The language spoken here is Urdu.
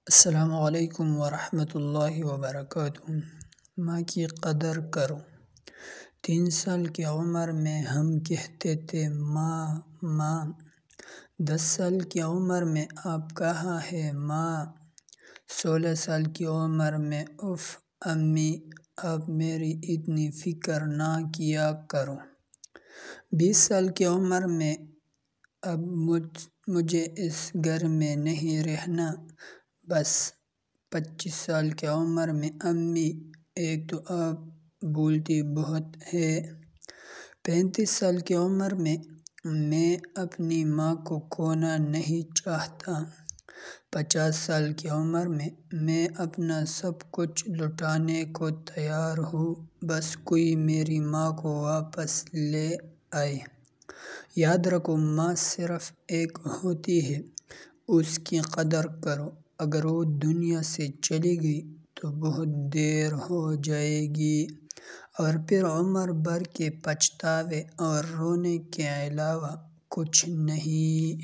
السلام علیکم ورحمۃ اللہ وبرکاتہ۔ ماں کی قدر کرو۔ 3 سال کی عمر میں ہم کہتے تھے ماں ماں، 10 سال کی عمر میں اب کہاں ہے ماں، 16 سال کی عمر میں اف امی، اب میری اتنی فکر نہ کیا کرو، 20 سال کی عمر میں اب مجھے اس گھر میں نہیں رہنا، بس 25 سال کی عمر میں امی ایک تو آپ بولتی بہت ہے، 35 سال کی عمر میں اپنی ماں کو کھونا نہیں چاہتا، 50 سال کی عمر میں اپنا سب کچھ لٹانے کو تیار ہوں، بس کوئی میری ماں کو واپس لے آئے۔ یاد رکھو ماں صرف ایک ہوتی ہے، اس کی قدر کرو، اگر وہ دنیا سے چلی گئی تو بہت دیر ہو جائے گی، اور پھر عمر بھر کے پچھتاوے اور رونے کے علاوہ کچھ نہیں۔